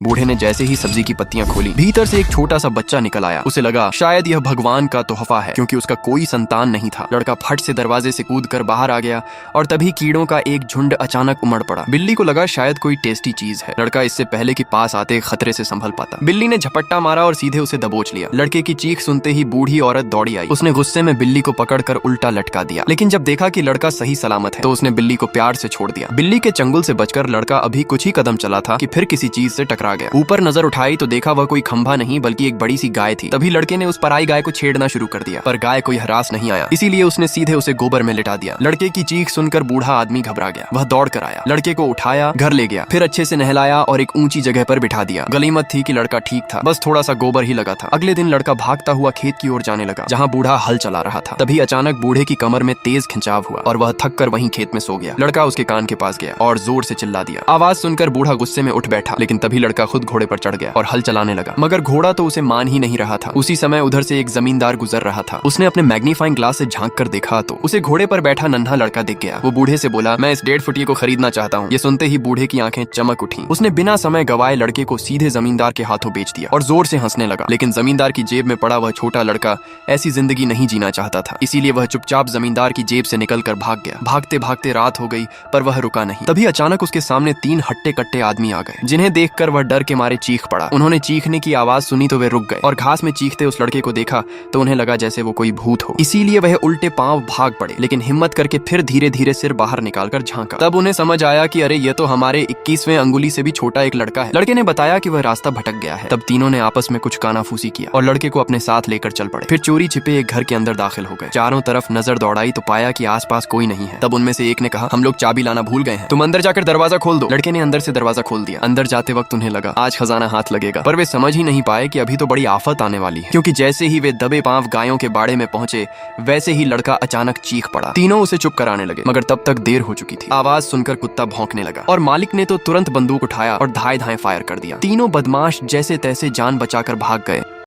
बूढ़े ने जैसे ही सब्जी की पत्तियां खोली, भीतर से एक छोटा सा बच्चा निकल आया। उसे लगा शायद यह भगवान का तोहफा है, क्योंकि उसका कोई संतान नहीं था। लड़का फट से दरवाजे से कूदकर बाहर आ गया और तभी कीड़ों का एक झुंड अचानक उमड़ पड़ा। बिल्ली को लगा शायद कोई टेस्टी चीज है। लड़का इससे पहले कि पास आते खतरे से संभल पाता, बिल्ली ने झपट्टा मारा और सीधे उसे दबोच लिया। लड़के की चीख सुनते ही बूढ़ी औरत दौड़ी आई। उसने गुस्से में बिल्ली को पकड़कर उल्टा लटका दिया, लेकिन जब देखा कि लड़का सही सलामत है तो उसने बिल्ली को प्यार से छोड़ दिया। बिल्ली के चंगुल से बचकर लड़का अभी कुछ ही कदम चला था कि फिर किसी चीज से टकरा गया। ऊपर नजर उठाई तो देखा वह कोई खंभा नहीं बल्कि एक बड़ी सी गाय थी। तभी लड़के ने उस पराई गाय को छेड़ना शुरू कर दिया, पर गाय कोई हरास नहीं आया, इसीलिए उसने सीधे उसे गोबर में लिटा दिया। लड़के की चीख सुनकर बूढ़ा आदमी घबरा गया। वह दौड़ कर आया, लड़के को उठाया, घर ले गया, फिर अच्छे से नहलाया और एक ऊंची जगह पर बिठा दिया। गनीमत थी कि लड़का ठीक था, बस थोड़ा सा गोबर ही लगा था। अगले दिन लड़का भागता हुआ खेत की ओर जाने लगा, जहाँ बूढ़ा हल चला रहा था। तभी अचानक बूढ़े की कमर में तेज खिंचाव हुआ और वह थक कर वहीं खेत में सो गया। लड़का उसके कान के पास गया और जोर से चिल्ला दिया। आवाज सुनकर बूढ़ा गुस्से में उठ बैठा, लेकिन तभी लड़का खुद घोड़े पर चढ़ गया और हल चलाने लगा, मगर घोड़ा तो उसे मान ही नहीं रहा था। उसी समय उधर से एक जमींदार गुजर रहा था। उसने अपने मैग्नीफाइंग ग्लास से झांक कर देखा तो उसे घोड़े पर बैठा नन्हा लड़का दिख गया। वो बूढ़े से बोला, मैं इस 1.5 फुटिये को खरीदना चाहता हूँ। ये सुनते ही बूढ़े की आंखें चमक उठी। उसने बिना समय गवाए लड़के को सीधे जमींदार के हाथों बेच दिया और जोर से हंसने लगा। लेकिन जमींदार की जेब में पड़ा वह छोटा लड़का ऐसी जिंदगी नहीं जीना चाहता था, इसीलिए वह चुपचाप जमींदार की जेब से निकलकर भाग गया। भागते भागते रात हो गई, पर वह रुका नहीं। तभी अचानक उसके सामने 3 हट्टे कट्टे आदमी आ गए, जिन्हें देखकर वह डर के मारे चीख पड़ा। उन्होंने चीखने की आवाज सुनी तो वे रुक गए और घास में चीखते उस लड़के को देखा तो उन्हें लगा जैसे वो कोई भूत हो, इसीलिए वह उल्टे पांव भाग पड़े। लेकिन हिम्मत करके फिर धीरे धीरे सिर बाहर निकालकर झांका। तब उन्हें समझ आया कि अरे ये तो हमारे 21वें अंगुली से भी छोटा एक लड़का है। लड़के ने बताया कि वह रास्ता भटक गया है। तब तीनों ने आपस में कुछ कानाफूसी किया और लड़के को अपने साथ लेकर चल पड़े। फिर चोरी छिपे एक घर के अंदर दाखिल हो गए। चारों तरफ नजर दौड़ाई तो पाया कि आसपास कोई नहीं है। तब उनमें से एक ने कहा, हम लोग चाबी लाना भूल गए हैं, तुम अंदर जाकर दरवाजा खोल दो। लड़के ने अंदर से दरवाजा खोल दिया। अंदर जाते वक्त उन्हें लगा आज खजाना हाथ लगेगा, पर वे समझ ही नहीं पाए कि अभी तो बड़ी आफत आने वाली है, क्योंकि जैसे ही वे दबे पांव गायों के बाड़े में पहुंचे वैसे ही लड़का अचानक चीख पड़ा। तीनों उसे चुप कराने लगे, मगर तब तक देर हो चुकी थी। आवाज सुनकर कुत्ता भौंकने लगा और मालिक ने तो तुरंत बंदूक उठाया और धाए धाए फायर कर दिया। तीनों बदमाश जैसे तैसे जान बचाकर भाग गए